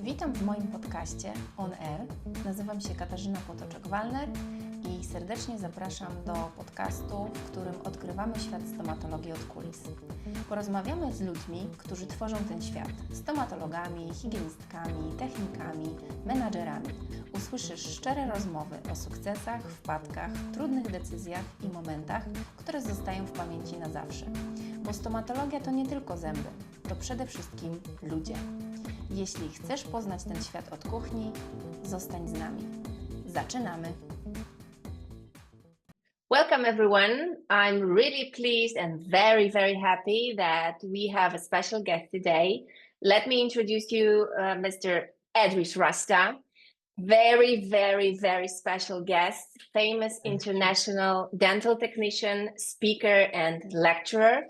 Witam w moim podcaście On Air. Nazywam się Katarzyna Potoczek-Walner i serdecznie zapraszam do podcastu, w którym odkrywamy świat stomatologii od kulis. Porozmawiamy z ludźmi, którzy tworzą ten świat. Stomatologami, higienistkami, technikami, menadżerami. Usłyszysz szczere rozmowy o sukcesach, wpadkach, trudnych decyzjach i momentach, które zostają w pamięci na zawsze. Bo stomatologia to nie tylko zęby, to przede wszystkim ludzie. Jeśli chcesz poznać ten świat od kuchni, zostań z nami. Zaczynamy! Welcome everyone. I'm really pleased and very, very happy that we have a special guest today. Let me introduce you Mr. Edris Rasta. Very, very, very special guest, famous international dental technician, speaker and lecturer,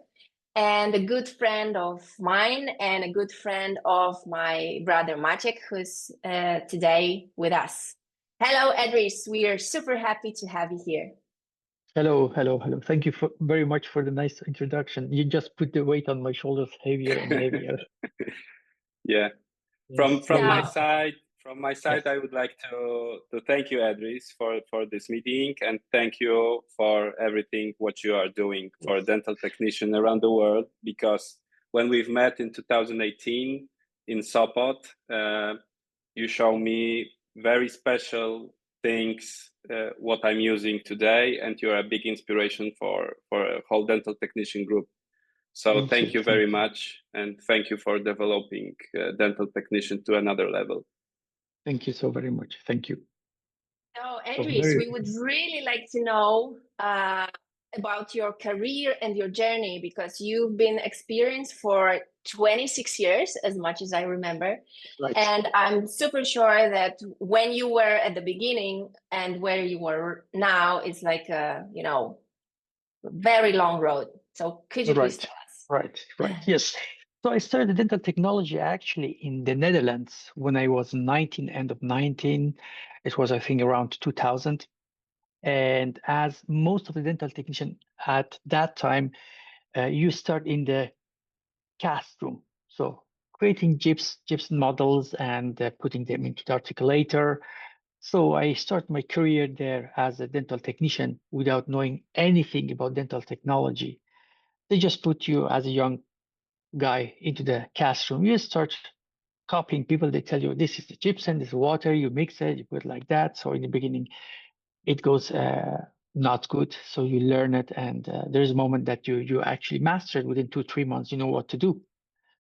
and a good friend of mine and a good friend of my brother Maciek, who's today with us. Hello, Edris. We are super happy to have you here. Hello. Thank you very much for the nice introduction. You just put the weight on my shoulders heavier and heavier. Yeah. Yes. From my side, I would like to thank you, Edris, for this meeting, and thank you for everything what you are doing for dental technician around the world. Because when we've met in 2018 in Sopot, you show me very special things what I'm using today, and you're a big inspiration for a whole dental technician group. So thank you very much, and thank you for developing dental technician to another level. Thank you so very much. Thank you. So, Edris, we would really like to know about your career and your journey, because you've been experienced for 26 years, as much as I remember. Right. And I'm super sure that when you were at the beginning and where you were now, it's like a, very long road. So could you please tell us? Right. Yes. So I started dental technology actually in the Netherlands when I was 19, end of 19. It was, I think, around 2000. And as most of the dental technician at that time, you start in the cast room. So creating gypsum models and putting them into the articulator. So I started my career there as a dental technician without knowing anything about dental technology. They just put you as a young guy into the cast room. You start copying people. They tell you, this is the gypsum, this is water, you mix it, you put it like that. So in the beginning, it goes not good. So you learn it, and there's a moment that you actually master it within 2-3 months. You know what to do.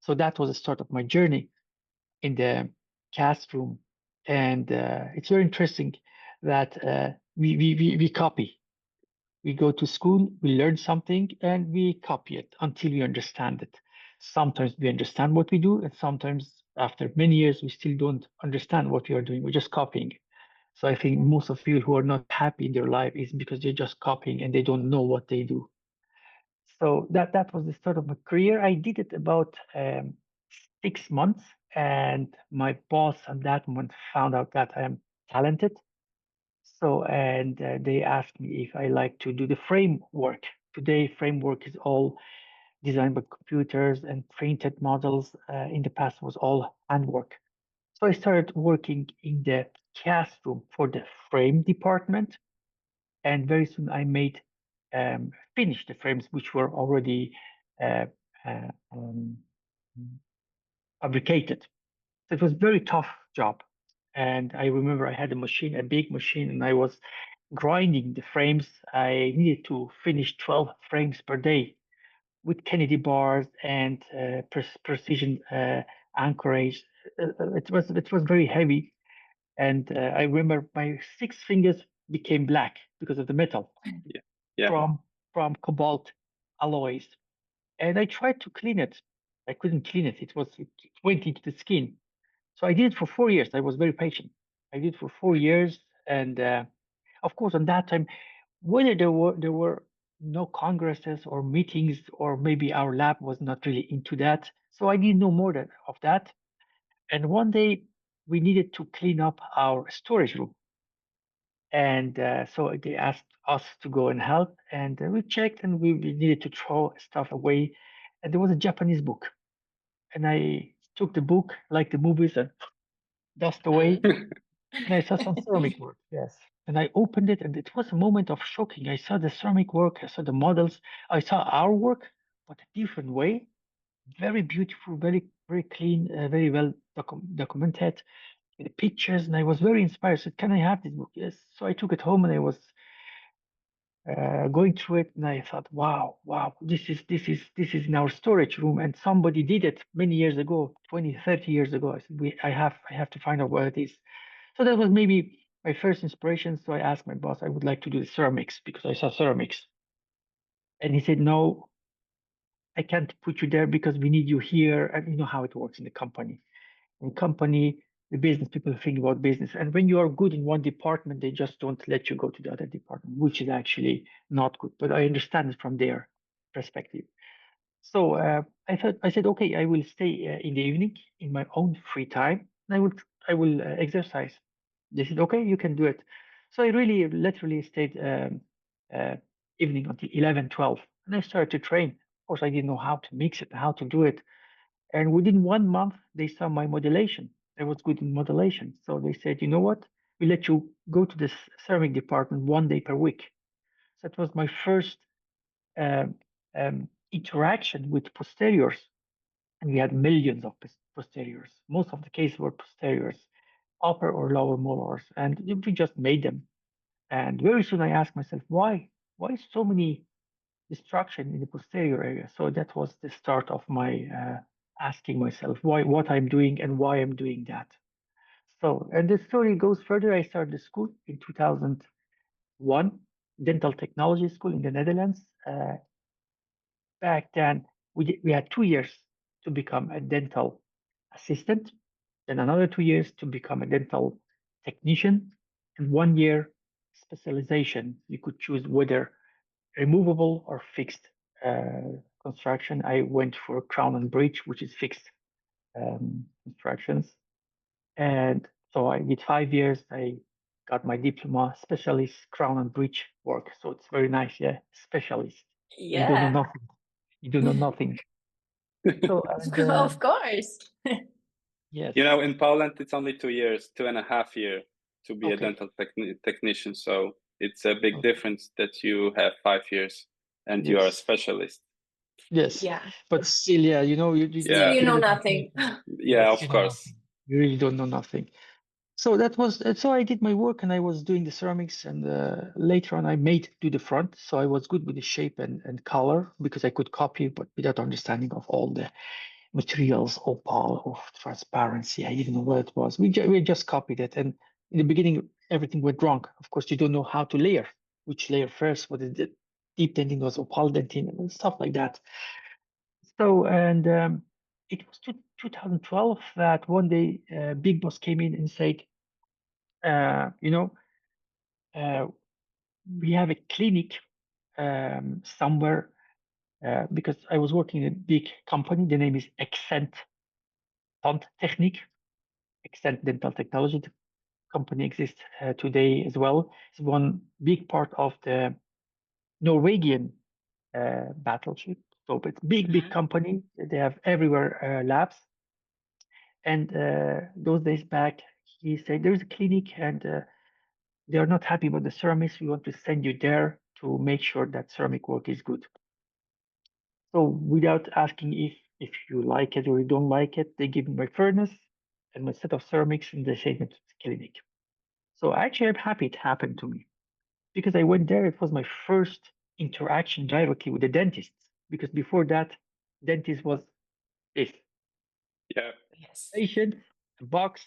So that was the start of my journey in the cast room. And it's very interesting that we copy. We go to school, we learn something, and we copy it until we understand it. Sometimes we understand what we do, and sometimes after many years, we still don't understand what we are doing. We're just copying. So I think most of people who are not happy in their life is because they're just copying and they don't know what they do. So that was the start of my career. I did it about 6 months, and my boss at that moment found out that I am talented. So, and they asked me if I like to do the framework. Today, framework is all designed by computers and printed models. In the past, was all handwork. So I started working in the cast room for the frame department, and very soon I made finished the frames which were already fabricated. So it was a very tough job. And I remember I had a big machine, and I was grinding the frames. I needed to finish 12 frames per day with Kennedy bars and precision anchorage. It was very heavy. And I remember my 6 fingers became black because of the metal. Yeah. From cobalt alloys. And I tried to clean it. I couldn't clean it. It went into the skin. So I did it for 4 years. I was very patient. I did it for 4 years. And of course, on that time, whether there were no congresses or meetings, or maybe our lab was not really into that. So I didn't know more of that. And one day we needed to clean up our storage room. And so they asked us to go and help. And we checked, and we needed to throw stuff away. And there was a Japanese book. And I took the book, like the movies, and dust away, and I saw some ceramic work. Yes. And I opened it, and it was a moment of shocking. I saw the ceramic work, I saw the models, I saw our work, but a different way. Very beautiful, very clean, very well documented with the pictures, and I was very inspired. I said, "Can I have this book?" Yes. So I took it home, and I was going through it, and I thought, wow, this is in our storage room, and somebody did it many years ago, 20, 30 years ago. I said, I have to find out where it is. So that was maybe my first inspiration. So I asked my boss, I would like to do the ceramics because I saw ceramics, and he said, no, I can't put you there because we need you here. And you know how it works in the company. In company, the business people think about business, and when you are good in one department, they just don't let you go to the other department, which is actually not good. But I understand it from their perspective. So I said, okay, I will stay in the evening in my own free time, and I will exercise. They said, okay, you can do it. So I really literally stayed uh, evening until 11, 12, and I started to train. Of course, I didn't know how to mix it, how to do it. And within 1 month, they saw my modulation. I was good in modulation. So they said, you know what? We let you go to the ceramic department 1 day per week. So that was my first um, interaction with posteriors. And we had millions of posteriors. Most of the cases were posteriors, upper or lower molars. And we just made them. And very soon I asked myself, why? Why so many destruction in the posterior area? So that was the start of my asking myself why, what I'm doing and why I'm doing that. So, and the story goes further. I started the school in 2001, dental technology school in the Netherlands. Back then, we had 2 years to become a dental assistant, then another 2 years to become a dental technician, and 1 year specialization. You could choose whether removable or fixed construction. I went for crown and bridge, which is fixed constructions. And so I did 5 years. I got my diploma, specialist crown and bridge work. So it's very nice, yeah, specialist. You don't know Yeah, nothing. You do know nothing. So and of course. yes, You know, in Poland, it's only 2 years, 2.5 years to be a okay, dental technician. So it's a big okay, difference that you have 5 years and you are a yes, specialist. yes. Yeah, But still, yeah, you know, still Yeah, you know cannot nothing. compare. yeah, Yes, of you know course. nothing. You really don't know nothing. So that was so I did my work and I was doing the ceramics, and later on I made do the front. So I was good with the shape and color because I could copy, but without understanding of all the materials, opal, of transparency. I didn't know what it was. We just copied it, and in the beginning everything went wrong. Of course, you don't know how to layer, which layer first. What is the deep dentin was opal dentin and stuff like that. So and it was 2012 that one day Big Boss came in and said, you know, uh, we have a clinic somewhere because I was working in a big company. The name is Accent Technik, Accent Dental Technology. The company exists today as well. It's one big part of the Norwegian battleship. So it's big company. They have everywhere labs. And those days back, he said there's a clinic and they are not happy with the ceramics. We want to send you there to make sure that ceramic work is good. So without asking if you like it or you don't like it, they give me my furnace and my set of ceramics and they send me to the clinic. So actually, I'm happy it happened to me because I went there. It was my first interaction directly with the dentist because before that, dentist was this Yeah. Yes. patient, a box,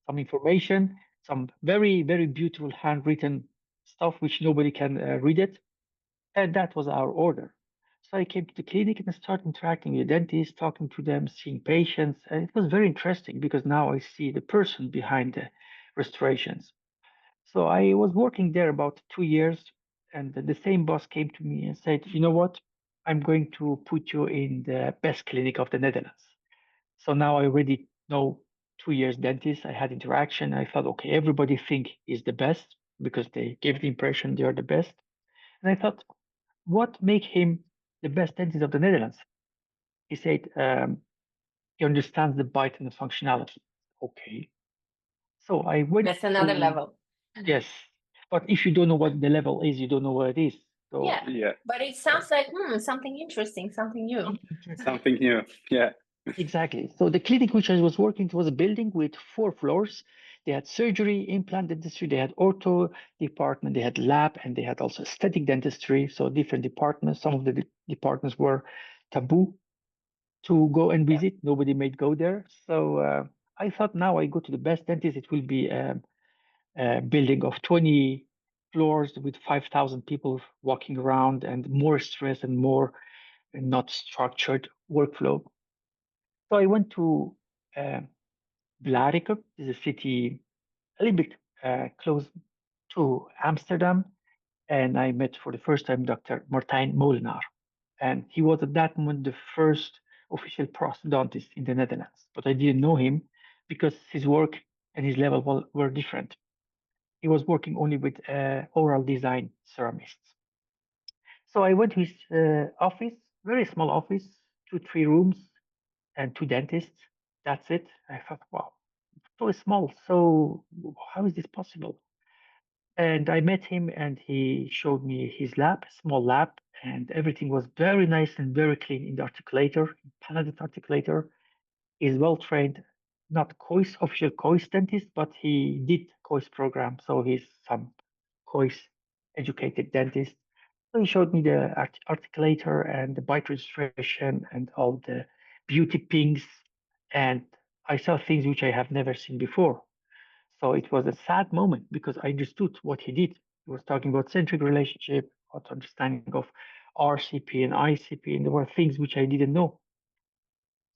some information, some very beautiful handwritten stuff which nobody can read it, and that was our order. So I came to the clinic and I started interacting with the dentist, talking to them, seeing patients, and it was very interesting because now I see the person behind the restorations. So I was working there about 2 years, and the same boss came to me and said, "You know what? I'm going to put you in the best clinic of the Netherlands." So now I already know 2 years dentist. I had interaction. I thought, okay, everybody think is the best because they gave the impression they are the best. And I thought, what make him the best dentist of the Netherlands? He said he understands the bite and the functionality. Okay. So I went That's another to- level. Yes, but if you don't know what the level is, you don't know what it is. So Yeah. Yeah, But it sounds like something interesting, something new. something new. Yeah. Exactly. So the clinic which I was working, it was a building with 4 floors. They had surgery, implant dentistry, they had ortho department, they had lab, and they had also aesthetic dentistry. So different departments. Some of the departments were taboo to go and visit. Nobody might go there. So I thought now I go to the best dentist. It will be a building of 20 floors with 5,000 people walking around and more stress and more not structured workflow. So I went to Blarikum, is a city a little bit close to Amsterdam, and I met for the first time Dr. Martijn Molenaar, and he was at that moment the first official prosthodontist in the Netherlands. But I didn't know him because his work and his level were different. He was working only with oral design ceramists. So I went to his office, very small office, 2-3 rooms, and 2 dentists. That's it. I thought, wow, so small. So how is this possible? And I met him, and he showed me his lab, small lab, and everything was very nice and very clean in the articulator, paladate articulator. He's well trained, not COIS, official COIS dentist, but he did COIS program, so he's some COIS educated dentist. So he showed me the articulator and the bite registration and all the beauty pings, and I saw things which I have never seen before. So it was a sad moment because I understood what he did. He was talking about centric relationship, about understanding of RCP and ICP, and there were things which I didn't know.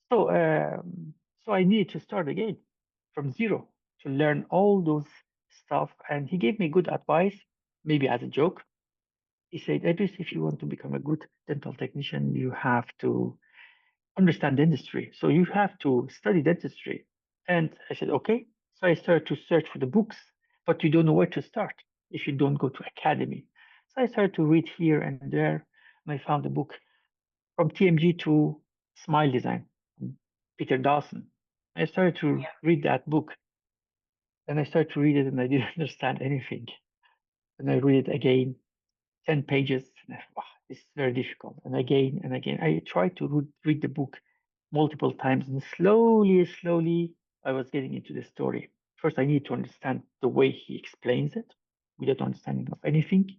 So I needed to start again from zero to learn all those stuff. And he gave me good advice, maybe as a joke. He said, Edris, if you want to become a good dental technician, you have to understand dentistry. So you have to study dentistry. And I said, okay. So I started to search for the books, but you don't know where to start if you don't go to academy. So I started to read here and there, and I found a book from TMG to Smile Design, from Peter Dawson. I started to read that book, and I started to read it, and I didn't understand anything. And I read it again, 10 pages, and I thought, wow, this is very difficult. And again and again, I tried to read the book multiple times, and slowly, I was getting into the story. First, I need to understand the way he explains it without understanding of anything.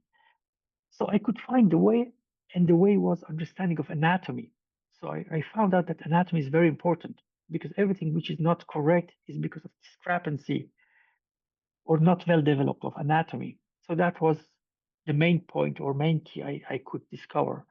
So I could find the way, and the way was understanding of anatomy. So I found out that anatomy is very important because everything which is not correct is because of discrepancy or not well developed of anatomy. So that was the main point or main key I could discover.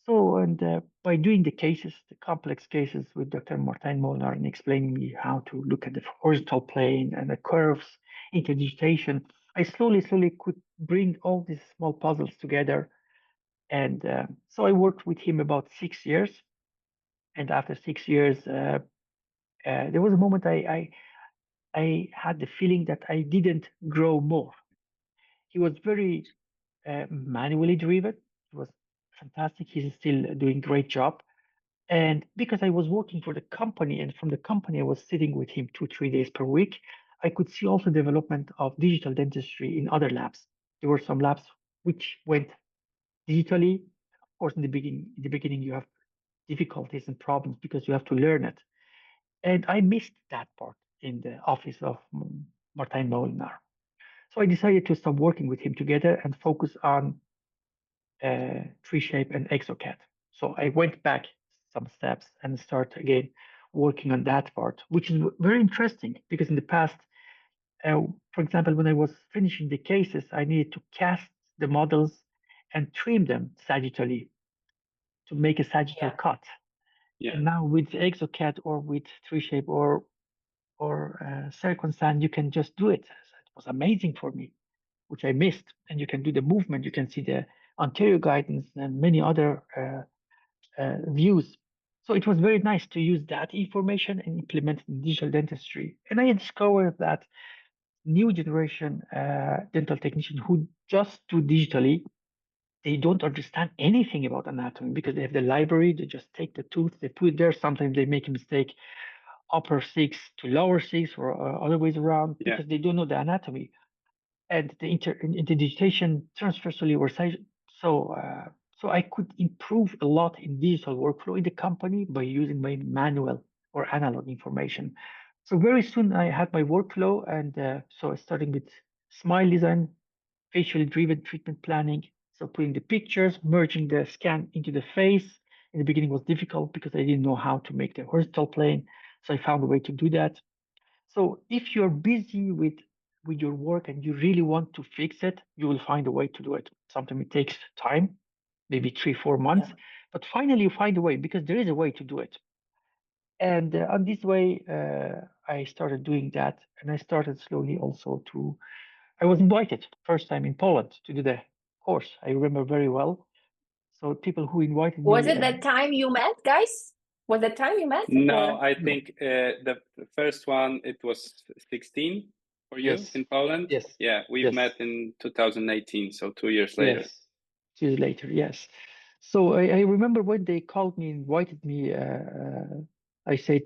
So, and by doing the cases, the complex cases with Dr. Martijn Molenaar and explaining me how to look at the horizontal plane and the curves, interdigitation, I slowly could bring all these small puzzles together. And so I worked with him about 6 years. And after 6 years, there was a moment I had the feeling that I didn't grow more. He was very manually driven. It was fantastic. He's still doing a great job. And because I was working for the company, and from the company, I was sitting with him 2-3 days per week, I could see also development of digital dentistry in other labs. There were some labs which went digitally. Of course, in the beginning, you have difficulties and problems because you have to learn it. And I missed that part in the office of Martijn Molenaar. So I decided to stop working with him together and focus on 3Shape and ExoCAD. So I went back some steps and start again working on that part, which is very interesting because in the past, for example, when I was finishing the cases, I needed to cast the models and trim them sagittally to make a sagittal cut. Yeah. And now with ExoCAD or with 3Shape or Circumsand, you can just do it. It was amazing for me, which I missed. And you can do the movement. You can see the anterior guidance and many other views. So it was very nice to use that information and implement in digital dentistry. And I discovered that new generation dental technician who just do digitally, they don't understand anything about anatomy because they have the library. They just take the tooth, they put it there. Sometimes they make a mistake upper six to lower six or other ways around because they don't know the anatomy and the digitation transversally or so I could improve a lot in digital workflow in the company by using my manual or analog information. So very soon I had my workflow, and so I started with smile design, facially driven treatment planning. So putting the pictures, merging the scan into the face. In the beginning was difficult because I didn't know how to make the horizontal plane. So I found a way to do that. So if you're busy with your work and you really want to fix it, you will find a way to do it. Sometimes it takes time, maybe 3-4 months, but finally you find a way because there is a way to do it. And on this way, I started doing that, and I started slowly also to. I was invited first time in Poland to do the course. I remember very well. So people who invited Was me. it that time you met, guys? Was that time you met? No, I think the first one, it was 16 for you in Poland. Yes. Yeah, we've met in 2018, so 2 years later. Yes, 2 years later, yes. So I remember when they called me, invited me, I said,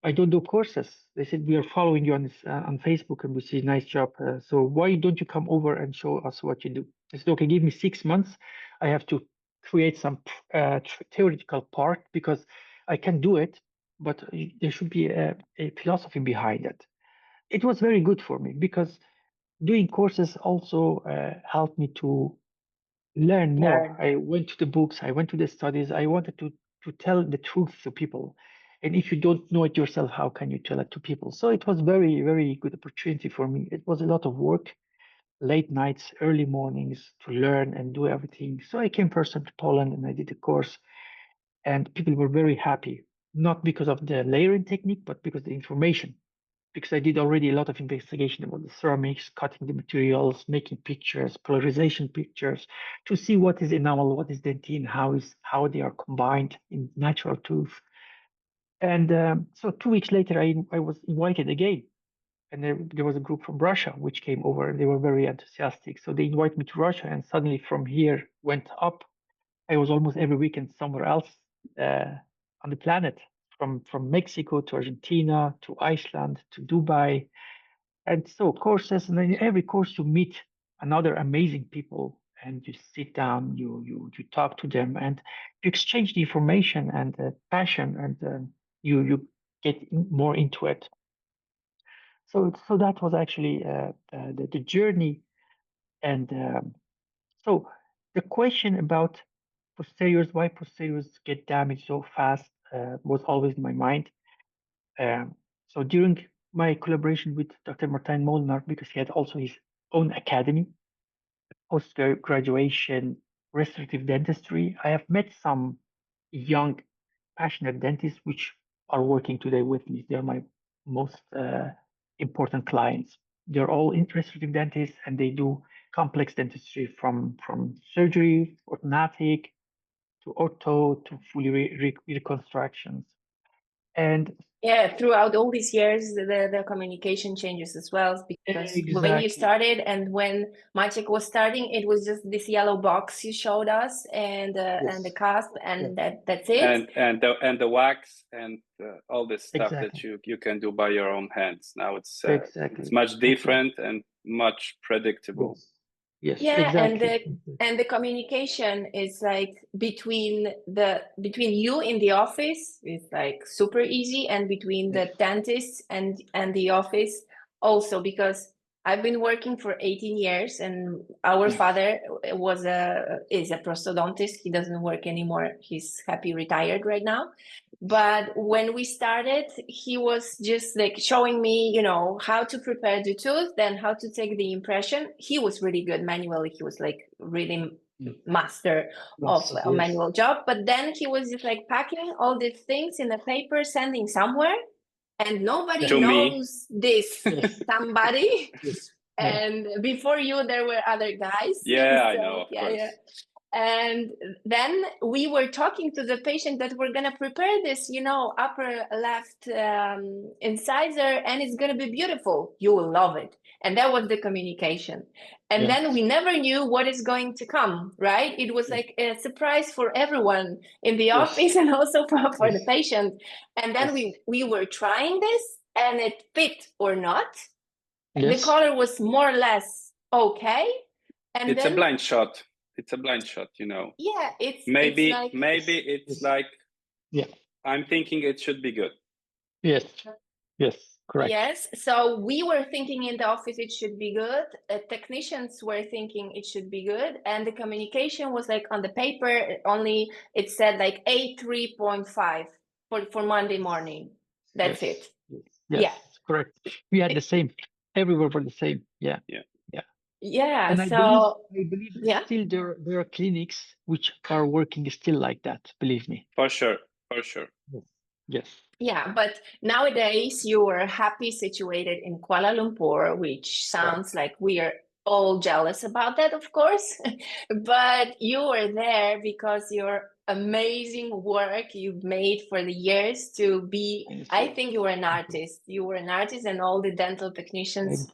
I don't do courses. They said, we are following you on Facebook and we see nice job. So why don't you come over and show us what you do? I said, okay, give me 6 months. I have to create some theoretical part because I can do it, but there should be a philosophy behind it. It was very good for me because doing courses also helped me to learn more. I went to the books, I went to the studies. I wanted to tell the truth to people. And if you don't know it yourself, how can you tell it to people? So it was very, very good opportunity for me. It was a lot of work, late nights, early mornings to learn and do everything. So I came first to Poland and I did the course, and people were very happy, not because of the layering technique, but because of the information. Because I did already a lot of investigation about the ceramics, cutting the materials, making pictures, polarization pictures, to see what is enamel, what is dentine, how they are combined in natural tooth. And so 2 weeks later, I was invited again. And there was a group from Russia which came over, and they were very enthusiastic. So they invited me to Russia, and suddenly from here went up. I was almost every weekend somewhere else on the planet, from Mexico to Argentina to Iceland to Dubai. And so courses, and then every course you meet another amazing people, and you sit down, you talk to them, and you exchange the information and passion, and you get more into it. So that was actually the journey, and so the question about posteriors, why posteriors get damaged so fast, was always in my mind. So during my collaboration with Dr. Martijn Molenaar, because he had also his own academy, post-graduation restorative dentistry, I have met some young, passionate dentists which are working today with me. They're my most important clients. They're all restorative dentists, and they do complex dentistry from surgery, orthodontic, to ortho, to fully reconstructions. And throughout all these years, the communication changes as well, because when you started and when Maciek was starting, it was just this yellow box you showed us, and the cusp, and that's it. And the wax and all this stuff that you can do by your own hands. Now it's much different and much predictable. Yes, and the communication is like between you in the office is like super easy, and between the dentists and the office also, because I've been working for 18 years, and our father is a prosthodontist. He doesn't work anymore. He's happy retired right now. But when we started, he was just like showing me, how to prepare the tooth, then how to take the impression. He was really good manually. He was like really master of a manual job. But then he was just like packing all these things in a paper, sending somewhere, and nobody knows this somebody. And before you, there were other guys. I know, of course. And then we were talking to the patient that we're going to prepare this, upper left incisor, and it's going to be beautiful. You will love it. And that was the communication. And then we never knew what is going to come, right? It was like a surprise for everyone in the office and also for the patient. And then we were trying this, and it fit or not. The color was more or less okay. And it's a blind shot. It's a blind shot, Yeah, maybe it's like I'm thinking it should be good. Yes, correct. Yes, so we were thinking in the office it should be good. Technicians were thinking it should be good, and the communication was like on the paper only. It said like A3.5 for Monday morning. That's it. Yes, correct. We had the same. Everywhere for the same. Yeah. And I believe still there are clinics which are working still like that. Believe me. For sure. Yes. Yeah, but nowadays you are happy situated in Kuala Lumpur, which sounds like we are all jealous about that, of course. But you are there because your amazing work you've made for the years to be, I think you were an artist. You were an artist, and all the dental technicians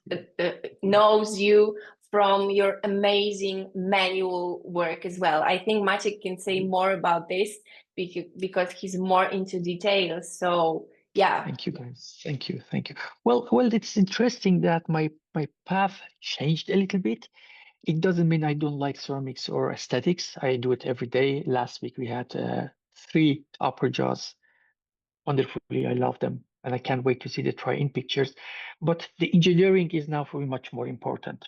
knows you from your amazing manual work as well. I think Maciek can say more about this because he's more into details. So yeah. Thank you, guys. Thank you. Well, it's interesting that my path changed a little bit. It doesn't mean I don't like ceramics or aesthetics. I do it every day. Last week we had 3 upper jaws. Wonderfully, I love them, and I can't wait to see the try-in pictures. But the engineering is now for me much more important.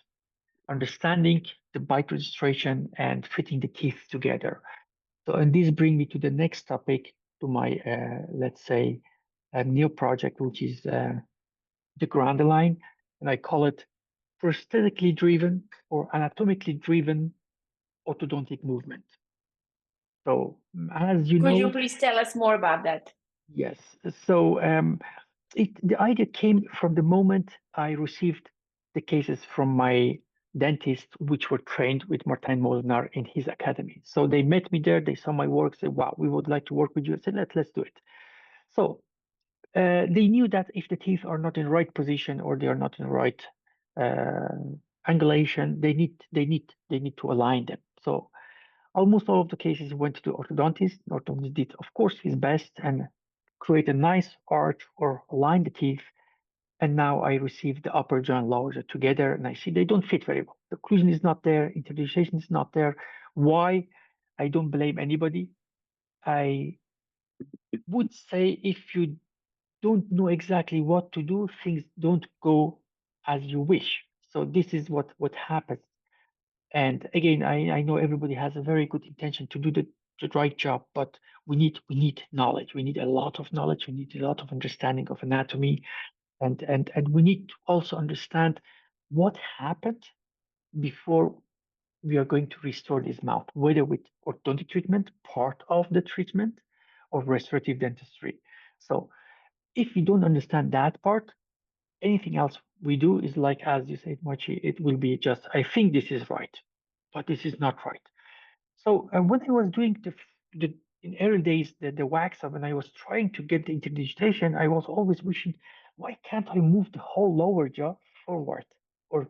Understanding the bite registration and fitting the teeth together. So, and this brings me to the next topic, to my, let's say, a new project, which is the grand line, and I call it prosthetically driven or anatomically driven orthodontic movement. So, as you know, could you please tell us more about that? Yes. So, the idea came from the moment I received the cases from my dentist, which were trained with Martin Molnar in his academy. So they met me there, they saw my work, said, wow, we would like to work with you. I said, let's do it. So they knew that if the teeth are not in the right position or they are not in the right angulation, they need to align them. So almost all of the cases went to the orthodontist. The orthodontist did, of course, his best and create a nice arch or align the teeth. And now I receive the upper jaw and lower jaw together, and I see they don't fit very well. The occlusion is not there, internalization is not there. Why? I don't blame anybody. I would say if you don't know exactly what to do, things don't go as you wish. So this is what happens. And again, I know everybody has a very good intention to do the right job, but we need knowledge. We need a lot of knowledge. We need a lot of understanding of anatomy. And we need to also understand what happened before we are going to restore this mouth, whether with orthodontic treatment, part of the treatment, or restorative dentistry. So if you don't understand that part, anything else we do is like, as you said, Maci, it will be just, I think this is right, but this is not right. So when I was doing the in early days, the wax up, and I was trying to get the interdigitation, I was always wishing, why can't I move the whole lower jaw forward or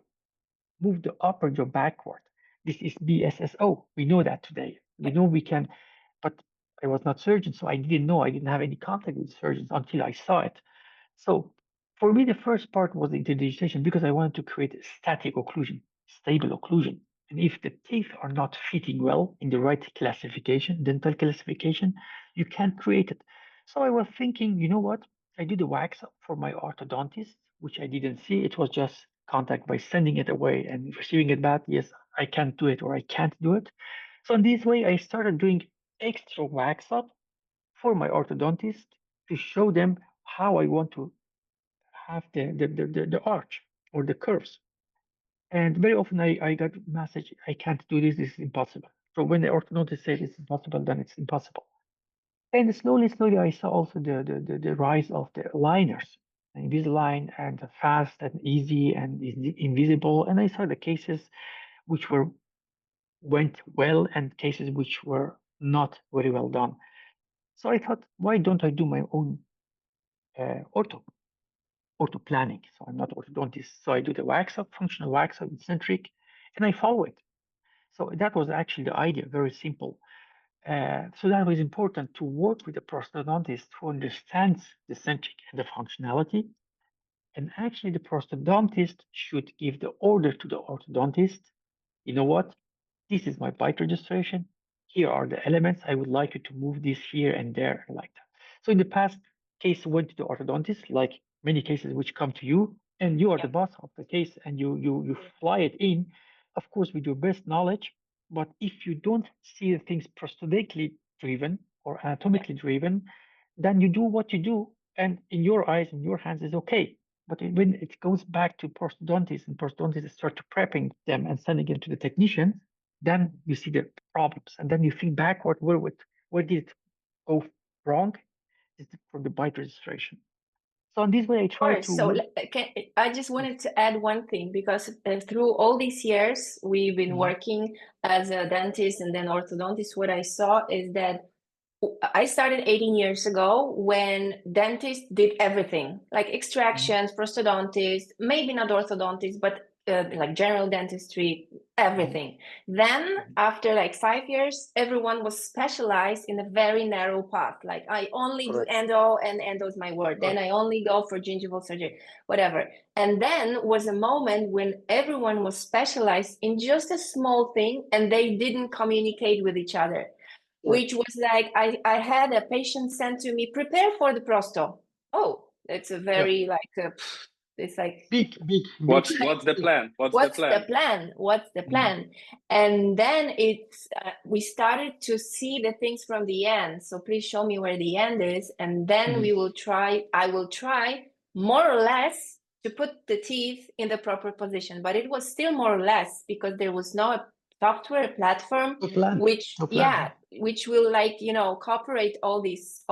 move the upper jaw backward? This is BSSO. We know that today. We know we can, but I was not surgeon, so I didn't know. I didn't have any contact with surgeons until I saw it. So for me, the first part was the interdigitation because I wanted to create a static occlusion, stable occlusion. And if the teeth are not fitting well in the right classification, dental classification, you can't create it. So I was thinking, you know what? I did a wax up for my orthodontist, which I didn't see. It was just contact by sending it away and receiving it back. Yes, I can't do it or I can't do it. So in this way, I started doing extra wax up for my orthodontist to show them how I want to have the arch or the curves. And very often I got message, I can't do this, this is impossible. So when the orthodontist says it's impossible, then it's impossible. And slowly I saw also the rise of the aligners, Invisalign, and fast and easy and invisible. And I saw the cases which were went well and cases which were not very well done. So I thought, why don't I do my own ortho planning? So I'm not orthodontist. So I do the wax up, functional wax up, eccentric, and I follow it. So that was actually the idea, very simple. So that was important to work with a prosthodontist who understands the centric and the functionality. And actually, the prosthodontist should give the order to the orthodontist. You know what? This is my bite registration. Here are the elements. I would like you to move this here and there, and like that. So in the past, case went to the orthodontist, like many cases which come to you, and you are the boss of the case, and you fly it in, of course, with your best knowledge. But if you don't see the things prosthodically driven or anatomically driven, then you do what you do, and in your eyes, in your hands, is okay. But when it goes back to prosthodontists and prosthodontists start to prepping them and sending it to the technicians, then you see the problems, and then you think backward, where did it go wrong? Is it from the bite registration? So in this way, I try to. So I just wanted to add one thing, because through all these years we've been working as a dentist and then orthodontist, what I saw is that I started 18 years ago when dentists did everything, like extractions, prosthodontists, maybe not orthodontists, but like general dentistry, everything. Then after like 5 years, everyone was specialized in a very narrow path. Like I only do endo, and endo is my word. Then I only go for gingival surgery, whatever. And then was a moment when everyone was specialized in just a small thing and they didn't communicate with each other. Which was like, I had a patient sent to me, prepare for the prosto. Oh, it's a very it's like big. What's the plan? What's the plan? And then it's we started to see the things from the end. So please show me where the end is, and then I will try more or less to put the teeth in the proper position. But it was still more or less because there was no software platform which will like cooperate all these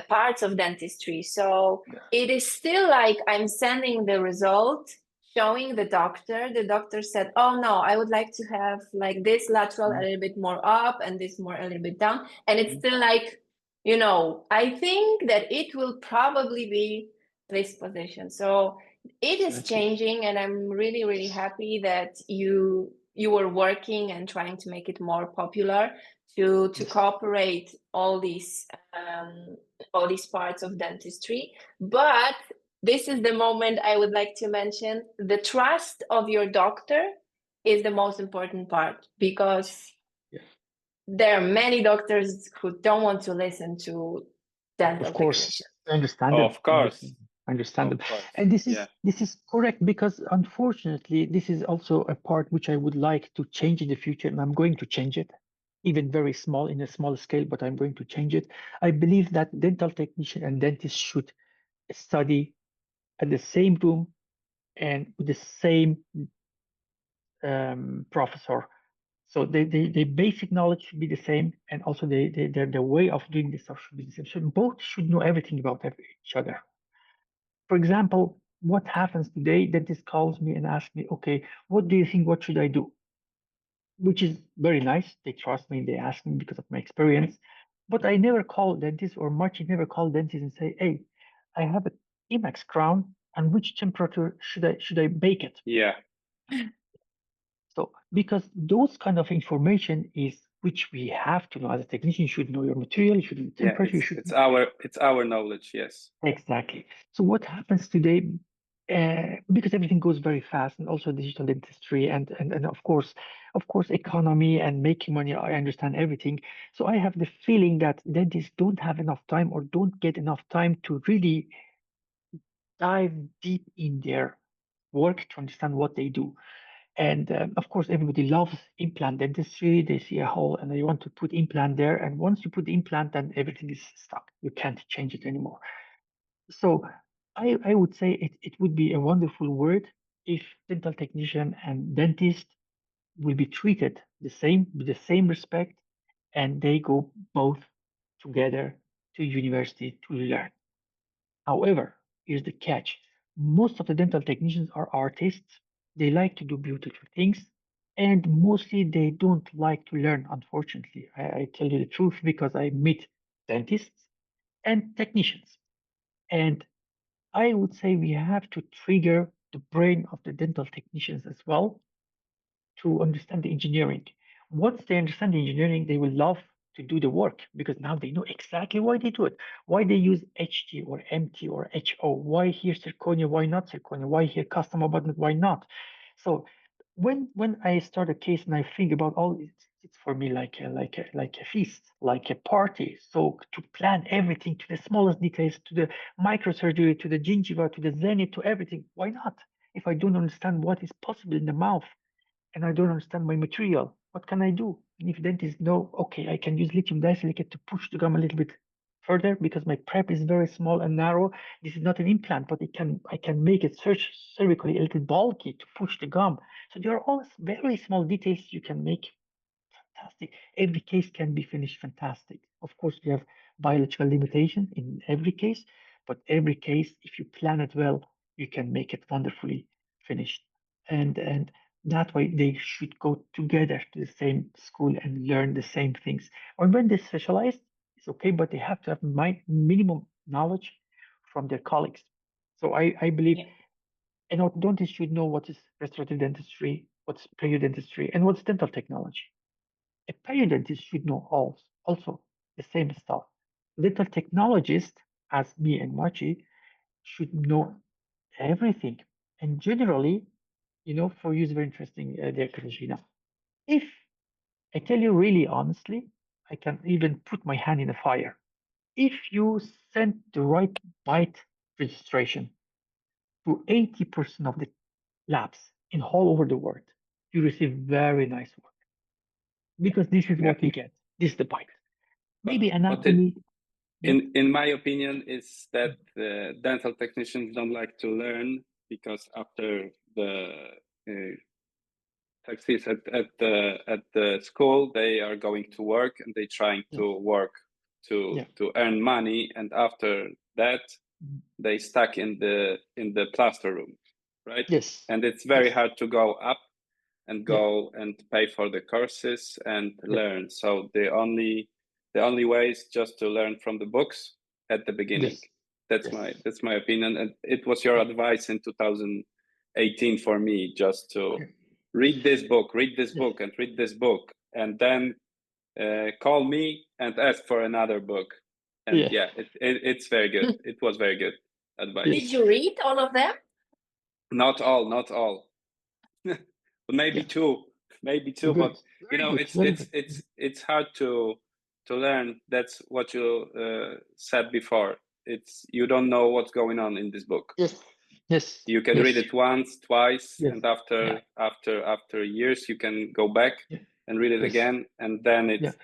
parts of dentistry. So it is still like I'm sending the result, showing the doctor said, oh no, I would like to have like this lateral a little bit more up and this more a little bit down, and it's still like I think that it will probably be this position. So it is changing, and I'm really, really happy that you were working and trying to make it more popular to cooperate all these parts of dentistry. But this is the moment I would like to mention: the trust of your doctor is the most important part, because there are many doctors who don't want to listen to dental technicians. I understand. Of course. Understandable. And this is correct, because unfortunately this is also a part which I would like to change in the future, and I'm going to change it, even very small, in a small scale, but I'm going to change it. I believe that dental technician and dentist should study at the same room and with the same professor. So the basic knowledge should be the same, and also the way of doing this stuff should be the same. So both should know everything about each other. For example, what happens today, dentist calls me and asks me, okay, what do you think, what should I do? Which is very nice. They trust me, they ask me because of my experience. But I never call dentist, or Maciej never call dentist and say, hey, I have an Emax crown, and which temperature should I bake it? Yeah. So because those kind of information is which we have to know as a technician. You should know your material, you should know the temperature. It's our knowledge, yes. Exactly. So what happens today, because everything goes very fast, and also digital dentistry, and of course economy and making money, I understand everything. So I have the feeling that dentists don't have enough time, or don't get enough time to really dive deep in their work to understand what they do. And of course, everybody loves implant dentistry. They see a hole and they want to put implant there. And once you put the implant, then everything is stuck. You can't change it anymore. So I would say it would be a wonderful word if dental technician and dentist will be treated the same, with the same respect, and they go both together to university to learn. However, here's the catch. Most of the dental technicians are artists. They like to do beautiful things, And mostly they don't like to learn, unfortunately. I tell you the truth, because I meet dentists and technicians. And I would say we have to trigger the brain of the dental technicians as well to understand the engineering. Once they understand the engineering, they will love to do the work, because now they know exactly why they do it, why they use HT or MT or HO, why here zirconia, why not zirconia, why here custom abutment, why not. So when I start a case and I think about all, it's for me like a feast, like a party. So to plan everything to the smallest details, to the microsurgery, to the gingiva, to the zenith, to everything, why not? If I don't understand what is possible in the mouth, and I don't understand my material, what can I do? And if dentists know, okay, I can use lithium disilicate to push the gum a little bit further because my prep is very small and narrow. This is not an implant, but I can make it cervically a little bulky to push the gum. So there are all very small details you can make fantastic. Every case can be finished fantastic. Of course, we have biological limitation in every case, but every case, if you plan it well, you can make it wonderfully finished. And that way they should go together to the same school and learn the same things. Or when they specialize, it's okay, but they have to have minimum knowledge from their colleagues. So I believe an orthodontist should know what is restorative dentistry, what's periodentistry, and what's dental technology. A periodentist should know also the same stuff. Dental technologist, as me and Machi, should know everything. And generally, for you, it's very interesting, dear Katarzyna. If I tell you really honestly, I can even put my hand in the fire. If you send the right bite registration to 80% of the labs in all over the world, you receive very nice work. Because this is what we get. This is the bite. Maybe anatomy. In my opinion, is that dental technicians don't like to learn, because after the taxis at the school, they are going to work and they trying to work to earn money, and after that they stuck in the plaster room, right? Yes. And it's very hard to go up and go and pay for the courses and learn. So the only way is just to learn from the books at the beginning. That's my opinion. And it was your advice in 2018 for me, just to read this book, and then call me and ask for another book. And it's very good. It was very good advice. Did you read all of them? Not all. Maybe two, but it's hard to learn. That's what you said before. You don't know what's going on in this book. Yes. You can read it once, twice, and after years you can go back and read it again, and then it's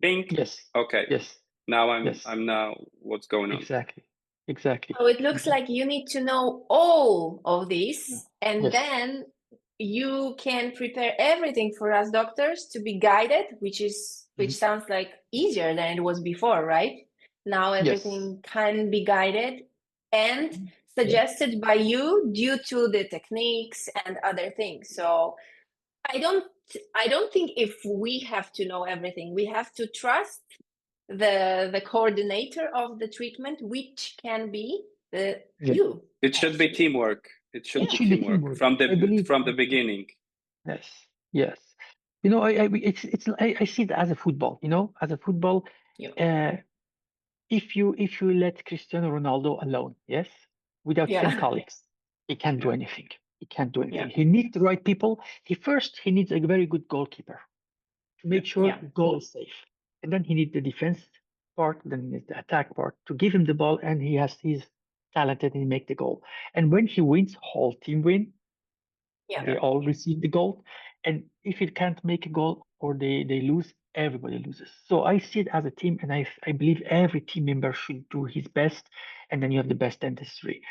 pink. Okay. Now I'm now what's going on. Exactly. So it looks like you need to know all of this, and then you can prepare everything for us doctors to be guided, which sounds like easier than it was before, right? Now everything can be guided and suggested by you due to the techniques and other things. So I don't think if we have to know everything, we have to trust the coordinator of the treatment, which can be you. It should be teamwork. It should be teamwork from the beginning. Yes. I see it as a football. As a football, if you let Cristiano Ronaldo alone, without 10 colleagues, he can't do anything. He needs the right people. He needs a very good goalkeeper to make sure the goal is safe. And then he needs the defense part, then he needs the attack part to give him the ball, and he's talented and he make the goal. And when he wins, whole team win. They all receive the goal. And if he can't make a goal or they lose, everybody loses. So I see it as a team, and I believe every team member should do his best, and then you have the best dentistry.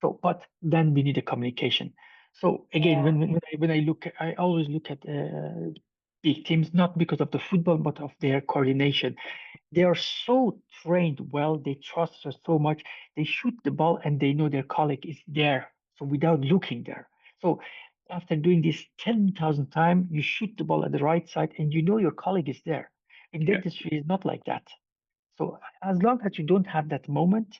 So, but then we need a communication. So again, when I always look at big teams, not because of the football, but of their coordination. They are so trained well, they trust us so much. They shoot the ball and they know their colleague is there. So without looking there. So after doing this 10,000 times, you shoot the ball at the right side and you know your colleague is there. In dentistry, it's not like that. So as long as you don't have that moment,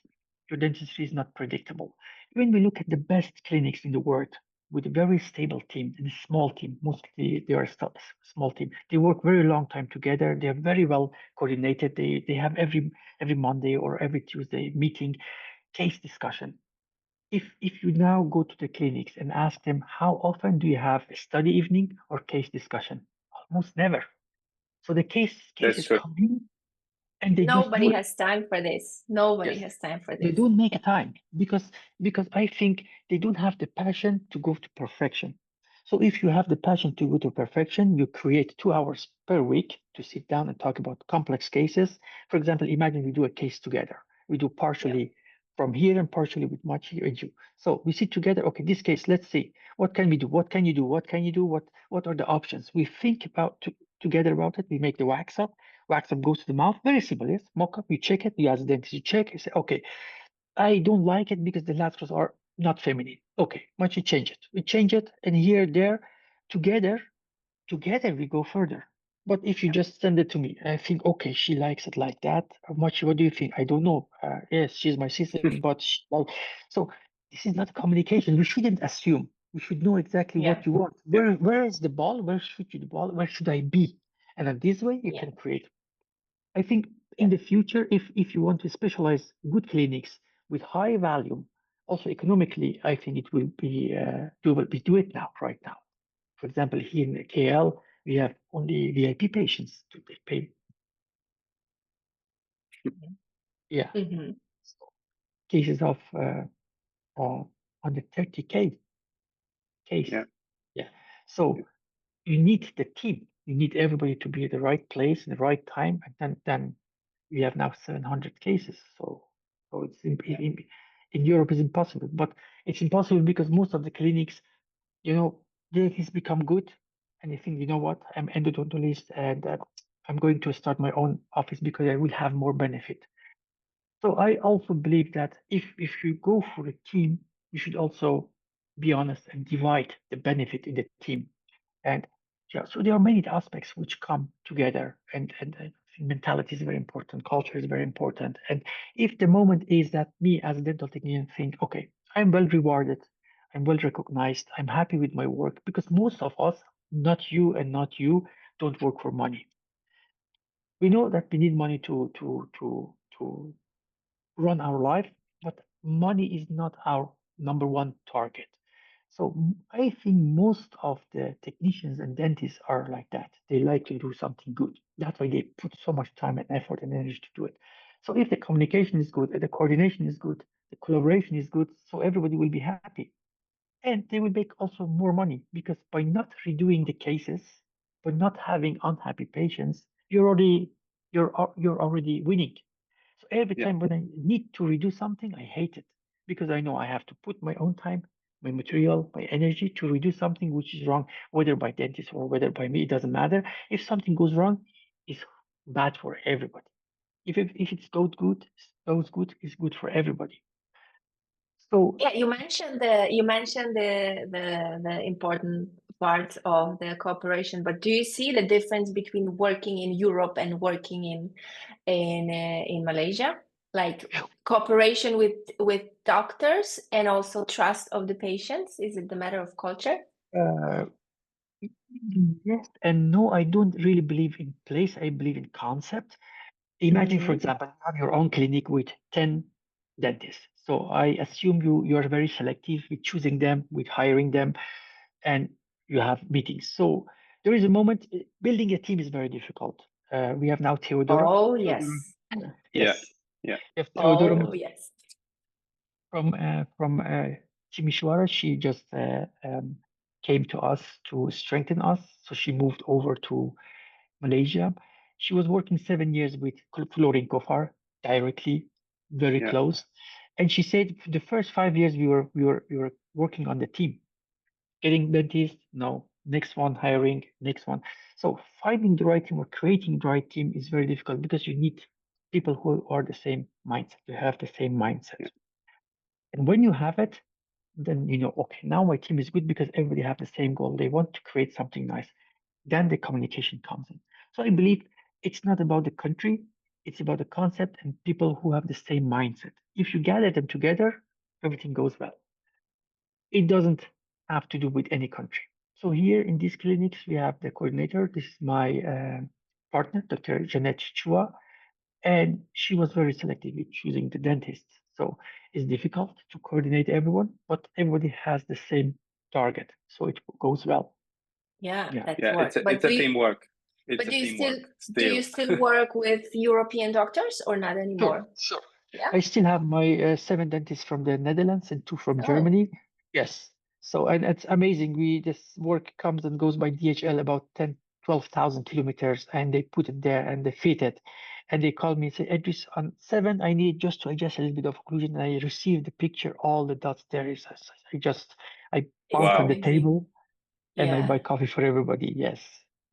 your dentistry is not predictable. When we look at the best clinics in the world with a very stable team and a small team, mostly they are small team. They work very long time together. They are very well coordinated. They have every Monday or every Tuesday meeting, case discussion. If you now go to the clinics and ask them how often do you have a study evening or case discussion, almost never. So the cases true. come in and they just do Nobody it. has time for this. Nobody Yes. has time for They this. don't make time because I think they don't have the passion to go to perfection. So if you have the passion to go to perfection, you create 2 hours per week to sit down and talk about complex cases. For example, imagine we do a case together. We do partially from here and partially with Maćkiem and you. So we sit together. Okay, this case, let's see what can we do. What can you do? What can you do? What are the options? We think about together about it. We make the wax up. Wax up goes to the mouth. Very simple. Yes, mock up. You check it. You ask the dentist. You check. You say, okay, I don't like it because the laterals are not feminine. Okay, why don't you change it? We change it, and here, there, together we go further. But if you just send it to me, I think, okay, she likes it like that. Much, what do you think? I don't know. Yes, she's my sister, but so this is not communication. We shouldn't assume. We should know exactly what you want. Where is the ball? Where should you the ball? Where should I be? And then this way you can create. I think in the future, if you want to specialize good clinics with high volume, also economically, I think it will be doable. We do it now, right now. For example, here in KL, we have only VIP patients to pay. Yeah, cases of under 30K case. Yeah. So you need the team. You need everybody to be at the right place in the right time, and then we have now 700 cases. So it's in Europe is impossible, but it's impossible because most of the clinics, they has become good, and you think, you know what, I'm endodontist and I'm going to start my own office because I will have more benefit. So I also believe that if you go for a team, you should also be honest and divide the benefit in the team. And yeah, so there are many aspects which come together, and I think mentality is very important, culture is very important. And if the moment is that me as a dental technician think, okay, I'm well rewarded, I'm well recognized, I'm happy with my work, because most of us, not you and not you, don't work for money. We know that we need money to run our life, but money is not our number one target. So I think most of the technicians and dentists are like that. They like to do something good. That's why they put so much time and effort and energy to do it. So if the communication is good, the coordination is good, the collaboration is good, so everybody will be happy. And they will make also more money, because by not redoing the cases, by not having unhappy patients, you're already winning. So every time when I need to redo something, I hate it, because I know I have to put my own time, my material, my energy to redo something which is wrong, whether by dentist or whether by me, it doesn't matter. If something goes wrong, it's bad for everybody. If it's goes good, it's good for everybody. So you mentioned the important part of the cooperation, but do you see the difference between working in Europe and working in Malaysia? Like cooperation with doctors and also trust of the patients? Is it the matter of culture? yes and no. I don't really believe in place. I believe in concept. Imagine, for example, you have your own clinic with 10 dentists. So I assume you are very selective with choosing them, with hiring them, and you have meetings. So there is a moment, building a team is very difficult. We have now Theodora. Oh, yes. Yes. Yeah. We have Theodora Oh, yes. from Timisoara. She just came to us to strengthen us. So she moved over to Malaysia. She was working 7 years with Florin Kofar directly, very close. And she said the first 5 years we were working on the team, getting dentists, no, next one, hiring, next one. So finding the right team or creating the right team is very difficult, because you need people who are the same mindset, you have the same mindset. And when you have it, then okay, now my team is good because everybody have the same goal. They want to create something nice. Then the communication comes in. So I believe it's not about the country, it's about the concept and people who have the same mindset. If you gather them together, everything goes well. It doesn't have to do with any country. So here in these clinics, we have the coordinator. This is my partner, Dr. Jeanette Chua, and she was very selective with choosing the dentist. So it's difficult to coordinate everyone, but everybody has the same target, so it goes well. Yeah, Yeah. that's Yeah, work. it's a do you, teamwork. It's but a do you teamwork. do you still work with European doctors or not anymore? Sure. Yeah. I still have my 7 dentists from the Netherlands and 2 from Oh. Germany. Yes. So, and it's amazing. This work comes and goes by DHL about 10, 12,000 kilometers, and they put it there and they fit it. And they call me and say, Edris, on 7, I need just to adjust a little bit of occlusion. And I receive the picture, all the dots there is. I bounce on the Amazing. table and I Yeah. buy coffee for everybody. Yes.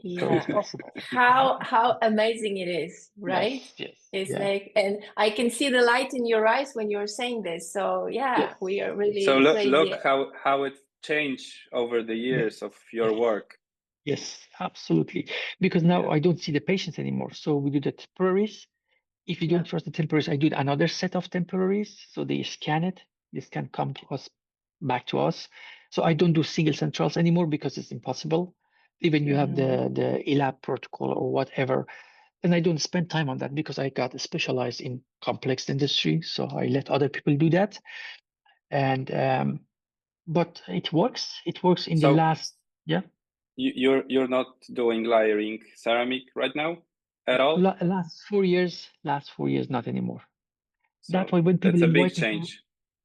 So Yeah. it's possible. How amazing it is, right? Yes. It's Yeah. like, and I can see the light in your eyes when you're saying this. So yeah, Yes. we are really So crazy. look how it changed over the years of your work. Yes, absolutely. Because now Yeah. I don't see the patients anymore. So we do the temporaries. If you don't trust the temporaries, I do another set of temporaries. So they scan it. This can come to us, back to us. So I don't do single centrals anymore because it's impossible. Even you have the ELAB protocol or whatever. And I don't spend time on that because I got specialized in complex dentistry. So I let other people do that. And but it works. It works in the So last, yeah. You're not doing layering ceramic right now at all? Last 4 years, not anymore. That So way, when people that's a big invite me to, change.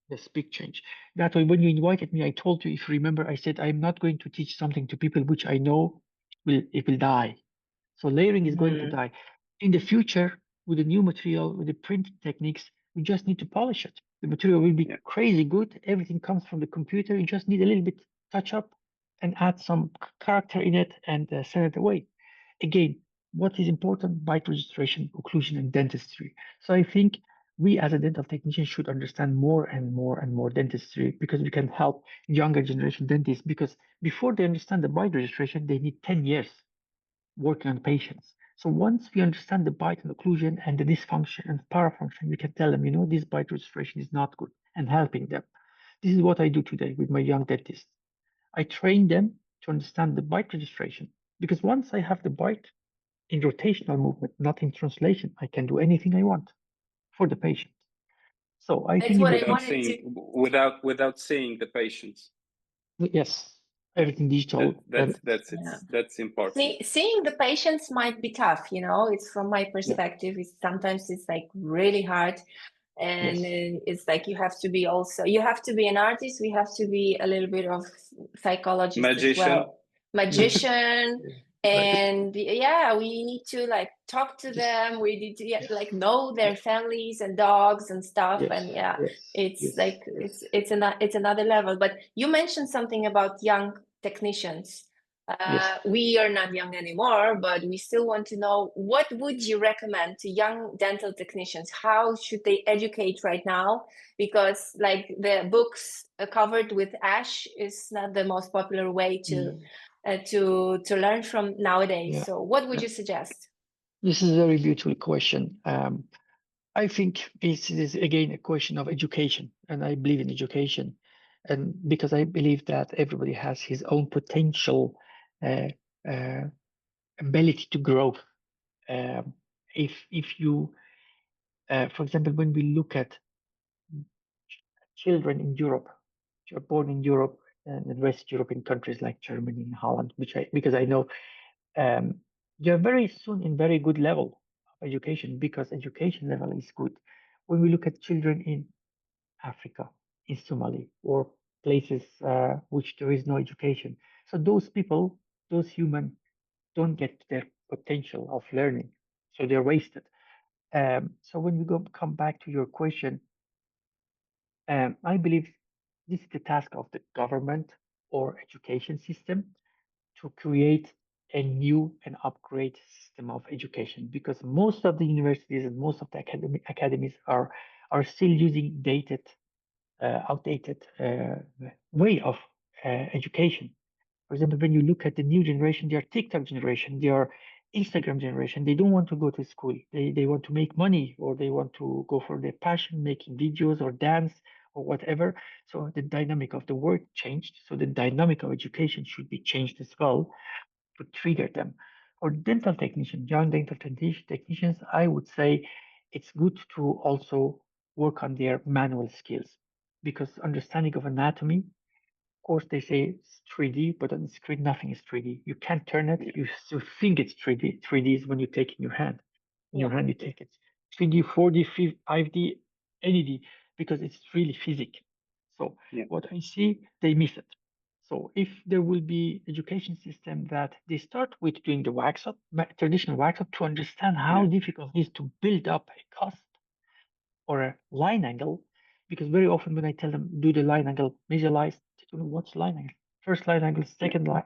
yes, big change. That way, when you invited me, I told you, if you remember, I said, I'm not going to teach something to people which I know it will die. So layering is going to die. In the future, with the new material, with the printing techniques, we just need to polish it. The material will be Yeah. crazy good. Everything comes from the computer. You just need a little bit touch up and add some character in it and send it away. Again, what is important? Bite registration, occlusion, and dentistry. So I think we as a dental technician should understand more and more and more dentistry because we can help younger generation dentists, because before they understand the bite registration, they need 10 years working on patients. So once we understand the bite and occlusion and the dysfunction and parafunction, we can tell them, this bite registration is not good, and helping them. This is what I do today with my young dentists. I train them to understand the bite registration, because once I have the bite in rotational movement, not in translation, I can do anything I want for the patient. So I That's think what I Without wanted seeing without seeing the patients. yes, everything digital. That's important. Seeing the patients might be tough, it's from my perspective. Sometimes it's like really hard. And it's like you have to be an artist. We have to be a little bit of psychologist Magician. as well. Magician. And we need to like talk to them. We need to like know their families and dogs and stuff. And it's another level. But you mentioned something about young technicians. We are not young anymore, but we still want to know, what would you recommend to young dental technicians? How should they educate right now? Because like the books covered with ash is not the most popular way to learn from nowadays. So what would you suggest? This is a very beautiful question. I think this is again a question of education, and I believe in education, and because I believe that everybody has his own potential ability to grow. If you, for example, when we look at children in Europe, which are born in Europe and in West European countries like Germany and Holland, because I know they're very soon in very good level of education, because education level is good. When we look at children in Africa, in Somali, or places which there is no education, so those people, those humans, don't get their potential of learning, so they're wasted. So when we come back to your question, I believe this is the task of the government or education system to create a new and upgrade system of education, because most of the universities and most of the academies are still using dated outdated way of education. For example, when you look at the new generation, they are TikTok generation, they are Instagram generation. They don't want to go to school. They want to make money, or they want to go for their passion, making videos or dance or whatever. So the dynamic of the work changed. So the dynamic of education should be changed as well to trigger them. For dental technicians, young dental technicians, I would say it's good to also work on their manual skills, because understanding of anatomy, of course, they say it's 3D, but on the screen, nothing is 3D. You can't turn it. You still think it's 3D. 3D is when you take it in your hand. In your hand, you take it 3D, 4D, 5D, any, because it's really physics. So what I see, they miss it. So if there will be education system that they start with doing the wax up, traditional wax up, to understand how difficult it is to build up a cusp or a line angle, because very often when I tell them do the line angle, visualize, they don't know what's line angle, first line angle, second line,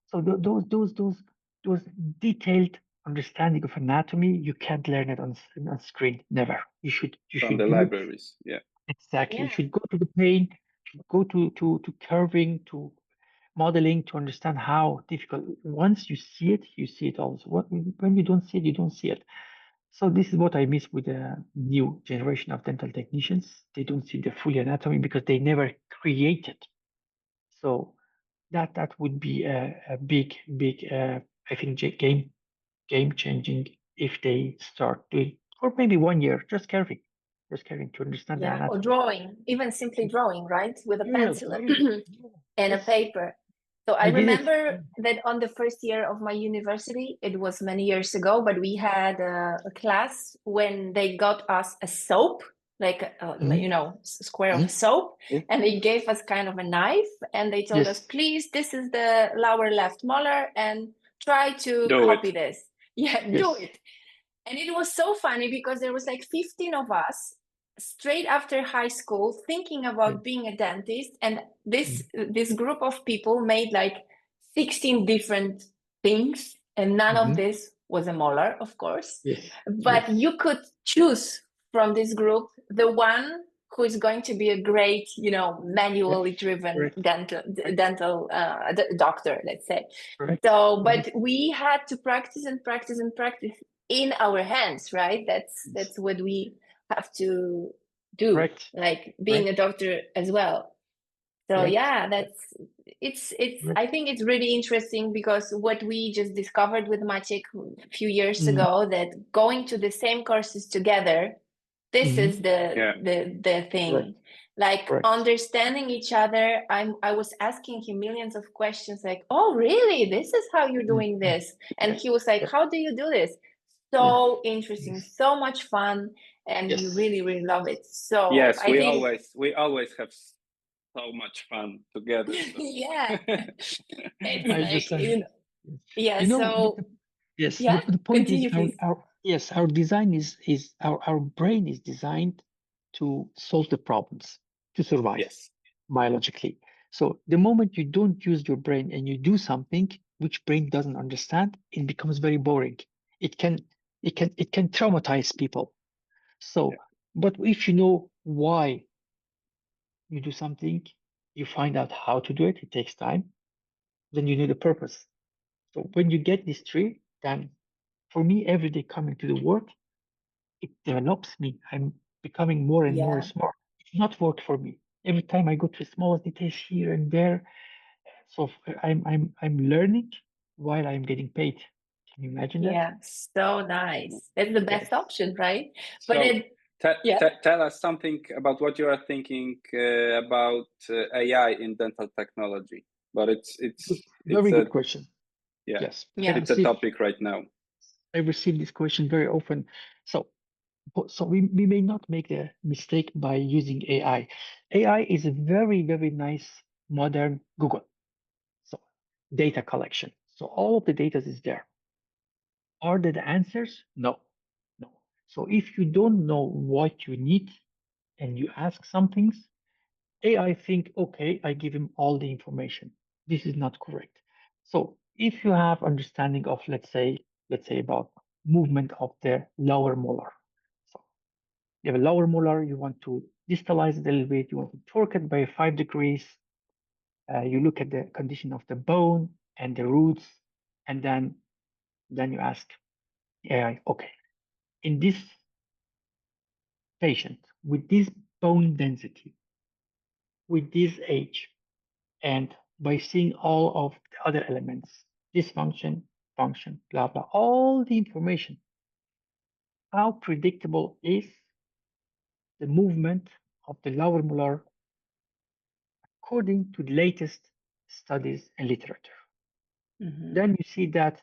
So those detailed understanding of anatomy, you can't learn it on screen. Never. You should from the libraries. Yeah. Exactly. You should go to the pain, go to curving, to modeling, to understand how difficult. Once you see it also. When you don't see it, you don't see it. So this is what I miss with the new generation of dental technicians. They don't see the full anatomy because they never created. So that would be a big, I think, game changing if they start doing, or maybe 1 year, just curving to understand the anatomy. Or drawing, even simply drawing, right? With a pencil and a paper. So I remember that on the first year of my university, it was many years ago, but we had a class when they got us a soap, like square of soap, and they gave us kind of a knife, and they told us, please, this is the lower left molar, and try to copy this. Do it. And it was so funny because there was like 15 of us straight after high school thinking about being a dentist, and this group of people made like 16 different things, and none of this was a molar, of course, but you could choose from this group the one who is going to be a great, manually driven dental doctor, let's say. So but we had to practice and practice and practice in our hands, right? That's what we have to do, like being a doctor as well. So it's I think it's really interesting, because what we just discovered with Maciek a few years ago, that going to the same courses together, this is the thing. Like understanding each other. I was asking him millions of questions, like, oh really, this is how you're doing this? And he was like, how do you do this? So interesting, so much fun, and you really, really love it. So yes, we always have so much fun together. So. The point is, our design is our brain is designed to solve the problems, to survive biologically. So the moment you don't use your brain and you do something which brain doesn't understand, it becomes very boring. It can traumatize people. So, but if you know why you do something, you find out how to do it. It takes time. Then you know the purpose. So when you get this tree, then for me, every day coming to the work, it develops me. I'm becoming more and more smart. It's not work for me. Every time I go to small details here and there, so I'm learning while I'm getting paid. Can you imagine that? Yeah, so nice. That's the best option, right? But tell us something about what you are thinking about AI in dental technology. But it's very good question. It's a topic right now. I receive this question very often. So we may not make the mistake by using AI. AI is a very, very nice modern Google. So data collection. So all of the data is there. Are there the answers? No. So if you don't know what you need and you ask some things, AI think, okay, I give him all the information. This is not correct. So if you have understanding of, let's say about movement of the lower molar. So you have a lower molar, you want to distalize it a little bit, you want to torque it by 5 degrees. You look at the condition of the bone and the roots, and then you ask AI, okay, in this patient with this bone density, with this age, and by seeing all of the other elements, dysfunction, function, blah, blah, all the information, how predictable is the movement of the lower molar according to the latest studies and literature? Then you see that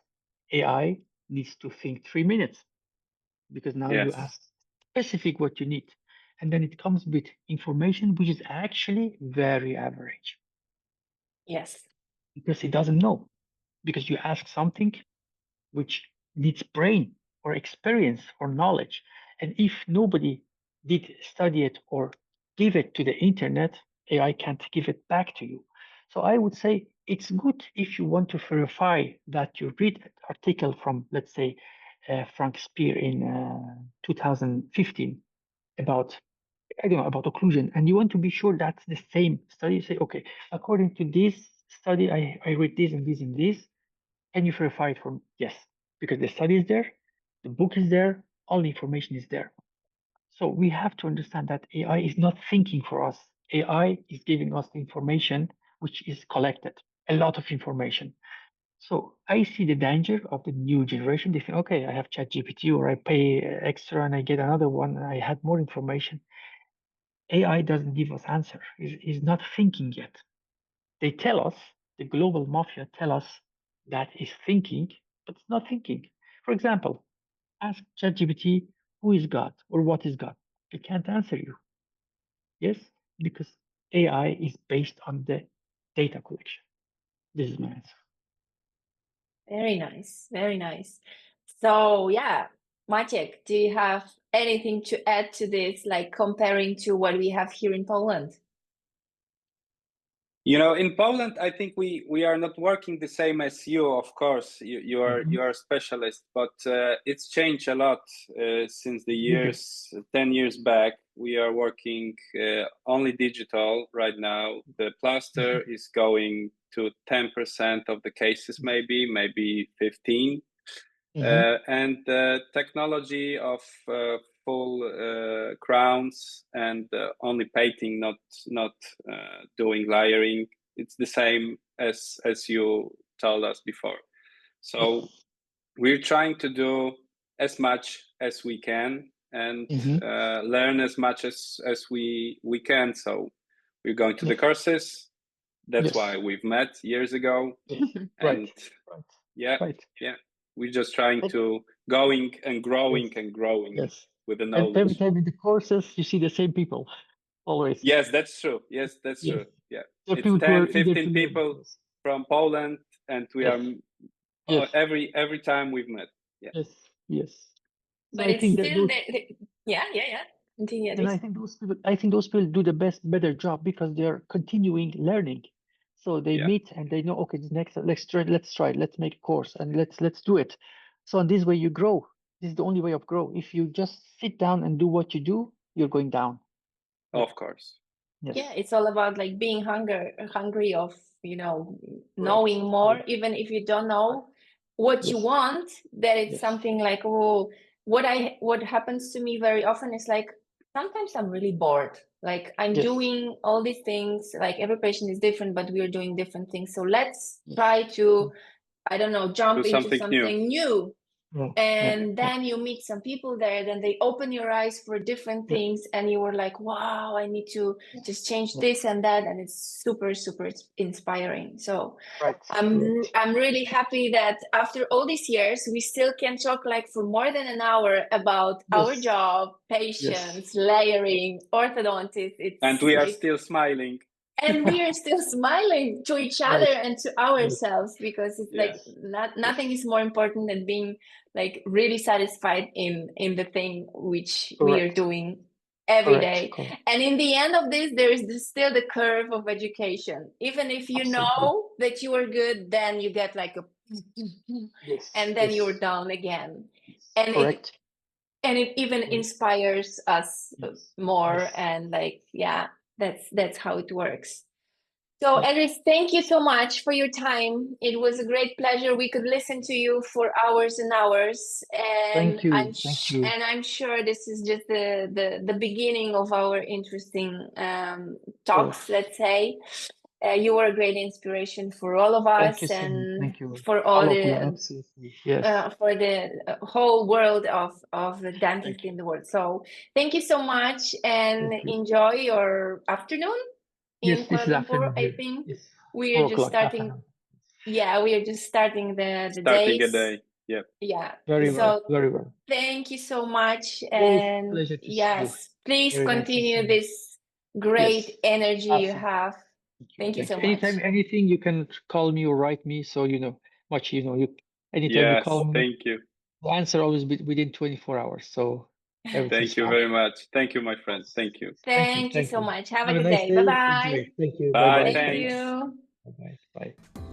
AI needs to think 3 minutes, because now you Yes. ask specific what you need. And then it comes with information which is actually very average, Yes. because it doesn't know. Because you ask something which needs brain or experience or knowledge. And if nobody did study it or give it to the internet, AI can't give it back to you. So I would say it's good if you want to verify that you read an article from, let's say, Frank Spear in 2015 about, I don't know, about occlusion, and you want to be sure that's the same study. You say, okay, according to this study, I read this and this and this. Can you verify it from? Yes, because the study is there, the book is there, all the information is there. So we have to understand that AI is not thinking for us. AI is giving us the information which is collected, a lot of information. So I see the danger of the new generation. They think, okay, I have ChatGPT, or I pay extra and I get another one and I had more information. AI doesn't give us answer. Is not thinking yet. They tell us, the global mafia tell us that is thinking, but it's not thinking. For example, ask ChatGPT, who is God or what is God? It can't answer you. Yes, because AI is based on the data collection. This is my answer. Very nice. Very nice. So yeah, Maciek, do you have anything to add to this, like comparing to what we have here in Poland? You know, in Poland, I think we are not working the same as you. Of course, you are a specialist, but it's changed a lot since the years, 10 years back. We are working only digital right now. The plaster is going to 10% of the cases, maybe 15. And the technology of full crowns and only painting, not doing layering. It's the same as you told us before. So we're trying to do as much as we can and learn as much as we can. So we're going to the courses. That's why we've met years ago. And yeah. We're just trying to going and growing with the knowledge. And every time in the courses, you see the same people, always. Yes, that's true. Yes, that's true. Yeah. The It's 10, 15 learn, people from Poland, and we are every time we've met. Yeah. Yes. So But I it's think still that yeah. Continue. and I think those people do the better job because they're continuing learning. So they meet and they know, okay, let's try, let's make a course and let's do it. So in this way you grow. This is the only way of grow. If you just sit down and do what you do, you're going down. Of course. Yes. Yeah, it's all about like being hungry of, knowing more, even if you don't know what you want, that it's something like, oh, what happens to me very often is like, sometimes I'm really bored. Like I'm doing all these things, like every patient is different, but we're doing different things. So let's try to, I don't know, jump into something new. And then you meet some people there, then they open your eyes for different things, and you were like, wow, I need to just change this and that, and it's super, super inspiring. So I'm really happy that after all these years, we still can talk like for more than an hour about our job, patients, layering, orthodontists. And we are still smiling. And we are still smiling to each other and to ourselves, because it's like nothing is more important than being like really satisfied in the thing which we are doing every day. And in the end of this, there is still the curve of education. Even if you know that you are good, then you get like a and then you're down again. And and it even inspires us more. Yes. And like, yeah, that's how it works. So Yes. Edris, thank you so much for your time. It was a great pleasure. We could listen to you for hours and hours. And Thank you. Thank you. And I'm sure this is just the beginning of our interesting talks, let's say. You were a great inspiration for all of Thank us you so much. and Thank you. for all of you, the absolutely. Yes. for the whole world of the dentists in the world. So thank you so much, and Thank you. enjoy your afternoon in Yes, this Kuala is Lumpur. afternoon I here. think Yes. we are 4 just o'clock starting. afternoon. Yeah, we are just starting the Starting a days. day. Yeah. Yeah. Very So well. Very well. thank you so much, Always and pleasure to see you. yes, please Very nice to continue see you. this great Yes. energy you Absolutely. have. Thank you so much. Anytime, anything, you can call me or write me. So anytime you Yes. call me, Thank you. the answer always within 24 hours. So everything's Thank you fine. very much. Thank you, my friend. Thank you. Thank you so much. Have a Have a good nice day. day. Bye bye. Enjoy. Thank you. Bye. Bye-bye. Thank Thanks. you. Bye-bye. Bye.